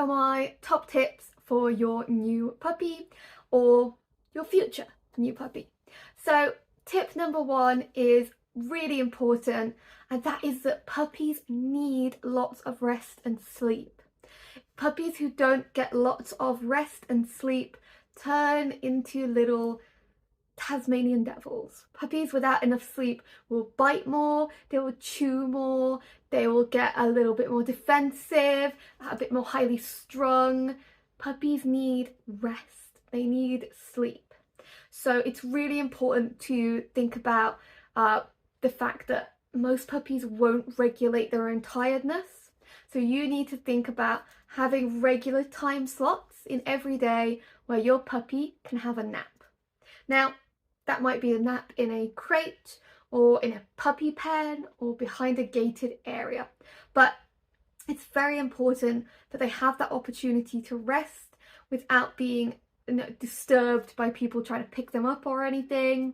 are my top tips for your new puppy or your future new puppy. So tip number one is really important, and that is that puppies need lots of rest and sleep. Puppies who don't get lots of rest and sleep turn into little Tasmanian devils. Puppies without enough sleep will bite more, they will chew more, they will get a little bit more defensive, a bit more highly strung. Puppies need rest, they need sleep. So it's really important to think about the fact that most puppies won't regulate their own tiredness. So you need to think about having regular time slots in every day where your puppy can have a nap. Now, that might be a nap in a crate or in a puppy pen or behind a gated area. But it's very important that they have that opportunity to rest without being disturbed by people trying to pick them up or anything.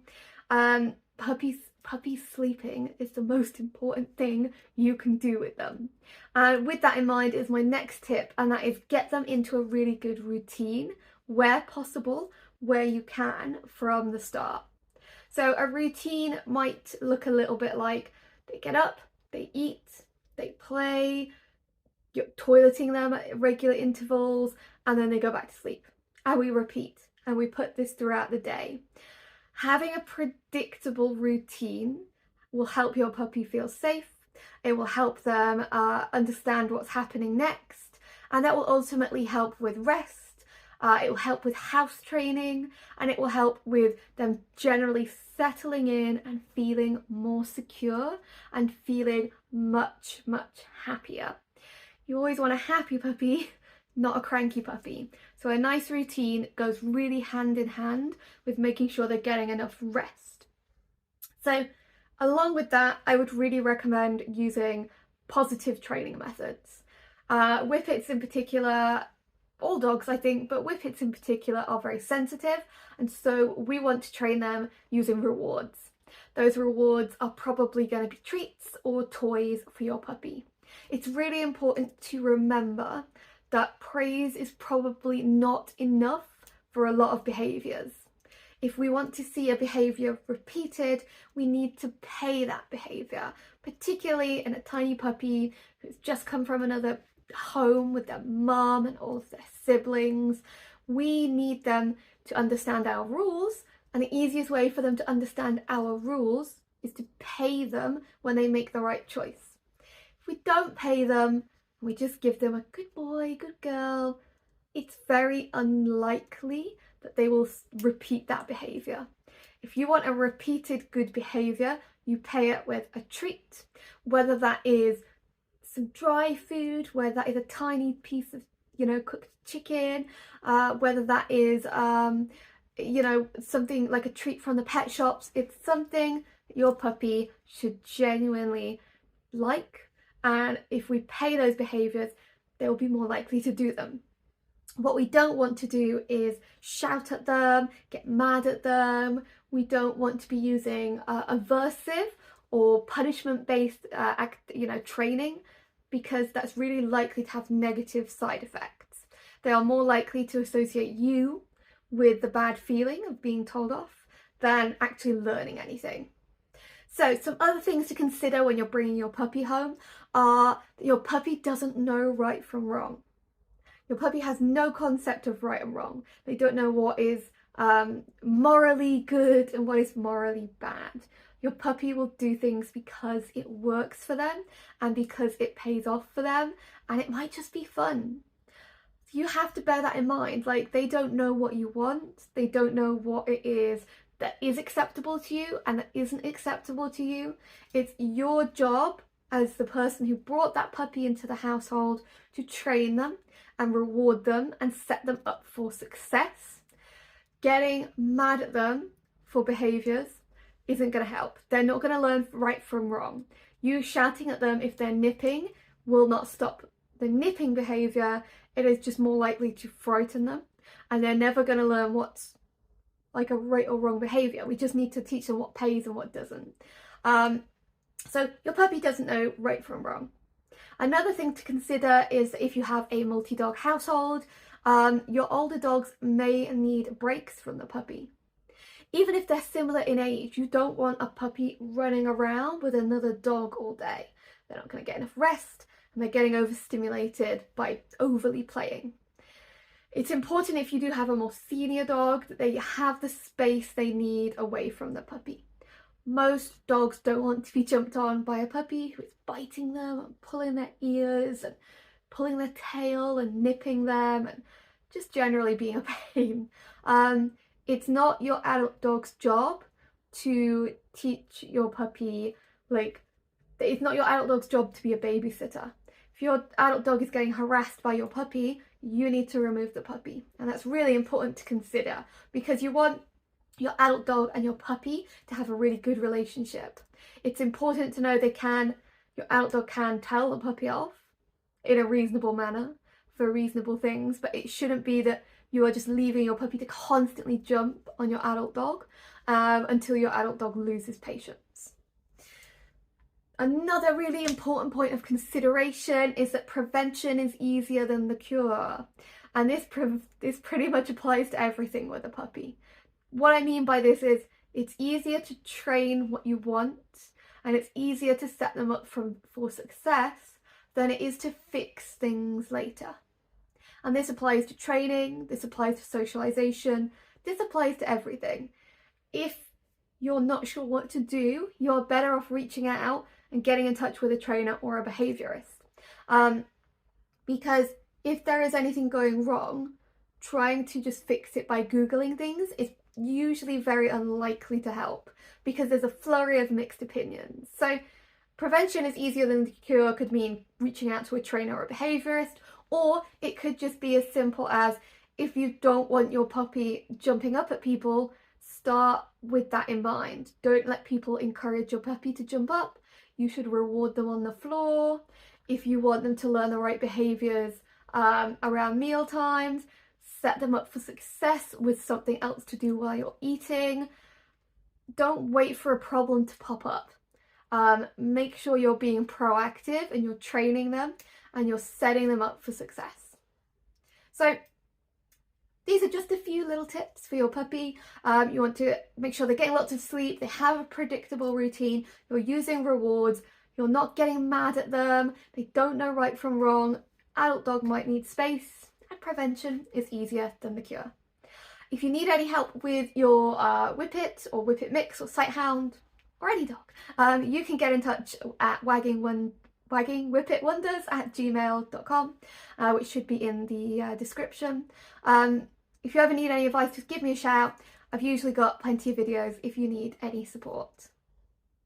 Puppies sleeping is the most important thing you can do with them. And with that in mind is my next tip, and that is get them into a really good routine where possible, where you can from the start. So a routine might look a little bit like they get up, they eat, they play, you're toileting them at regular intervals, and then they go back to sleep. And we repeat, and we put this throughout the day. Having a predictable routine will help your puppy feel safe. It will help them understand what's happening next, and that will ultimately help with rest. It will help with house training, and it will help with them generally settling in and feeling more secure and feeling much, much happier. You always want a happy puppy, not a cranky puppy. So a nice routine goes really hand in hand with making sure they're getting enough rest. So along with that, I would really recommend using positive training methods. Whippets in particular, all dogs I think, but Whippets in particular are very sensitive, and so we want to train them using rewards. Those rewards are probably going to be treats or toys for your puppy. It's really important to remember that praise is probably not enough for a lot of behaviours. If we want to see a behaviour repeated, we need to pay that behaviour, particularly in a tiny puppy who's just come from another home with their mum and all of their siblings. We need them to understand our rules, and the easiest way for them to understand our rules is to pay them when they make the right choice. If we don't pay them, we just give them a good boy, good girl, it's very unlikely that they will repeat that behaviour. If you want a repeated good behaviour, you pay it with a treat, whether that is some dry food, whether that is a tiny piece of, cooked chicken, whether that is, something like a treat from the pet shops. It's something that your puppy should genuinely like. And if we pay those behaviours, they'll be more likely to do them. What we don't want to do is shout at them, get mad at them. We don't want to be using aversive or punishment-based training, because that's really likely to have negative side effects. They are more likely to associate you with the bad feeling of being told off than actually learning anything. So some other things to consider when you're bringing your puppy home are that your puppy doesn't know right from wrong. Your puppy has no concept of right and wrong. They don't know what is morally good and what is morally bad. Your puppy will do things because it works for them and because it pays off for them, and it might just be fun. You have to bear that in mind. Like, they don't know what you want. They don't know what it is that is acceptable to you and that isn't acceptable to you. It's your job as the person who brought that puppy into the household to train them and reward them and set them up for success. Getting mad at them for behaviours isn't going to help. They're not going to learn right from wrong. You shouting at them if they're nipping will not stop the nipping behaviour. It is just more likely to frighten them, and they're never going to learn what's like a right or wrong behaviour. We just need to teach them what pays and what doesn't. So your puppy doesn't know right from wrong. Another thing to consider is if you have a multi-dog household, your older dogs may need breaks from the puppy. Even if they're similar in age, you don't want a puppy running around with another dog all day. They're not going to get enough rest and they're getting overstimulated by overly playing. It's important if you do have a more senior dog that they have the space they need away from the puppy. Most dogs don't want to be jumped on by a puppy who is biting them and pulling their ears and pulling their tail and nipping them and just generally being a pain. It's not your adult dog's job to teach your puppy, it's not your adult dog's job to be a babysitter. If your adult dog is getting harassed by your puppy, you need to remove the puppy. And that's really important to consider because you want your adult dog and your puppy to have a really good relationship. It's important to know your adult dog can tell the puppy off in a reasonable manner for reasonable things, but it shouldn't be that you are just leaving your puppy to constantly jump on your adult dog until your adult dog loses patience. Another really important point of consideration is that prevention is easier than the cure. And this pretty much applies to everything with a puppy. What I mean by this is it's easier to train what you want and it's easier to set them up for success than it is to fix things later. And this applies to training, this applies to socialization, this applies to everything. If you're not sure what to do, you're better off reaching out and getting in touch with a trainer or a behaviorist. Because if there is anything going wrong, trying to just fix it by Googling things is usually very unlikely to help because there's a flurry of mixed opinions. So prevention is easier than the cure could mean reaching out to a trainer or a behaviorist, or it could just be as simple as if you don't want your puppy jumping up at people, start with that in mind. Don't let people encourage your puppy to jump up. You should reward them on the floor. If you want them to learn the right behaviors around meal times, set them up for success with something else to do while you're eating. Don't wait for a problem to pop up. Make sure you're being proactive and you're training them and you're setting them up for success. So these are just a few little tips for your puppy. You want to make sure they're getting lots of sleep, they have a predictable routine, you're using rewards, you're not getting mad at them, they don't know right from wrong. Adult dog might need space, and prevention is easier than the cure. If you need any help with your Whippet or Whippet Mix or Sighthound or any dog, you can get in touch at waggingwhippetwonders@gmail.com, which should be in the description. If you ever need any advice, just give me a shout. I've usually got plenty of videos if you need any support.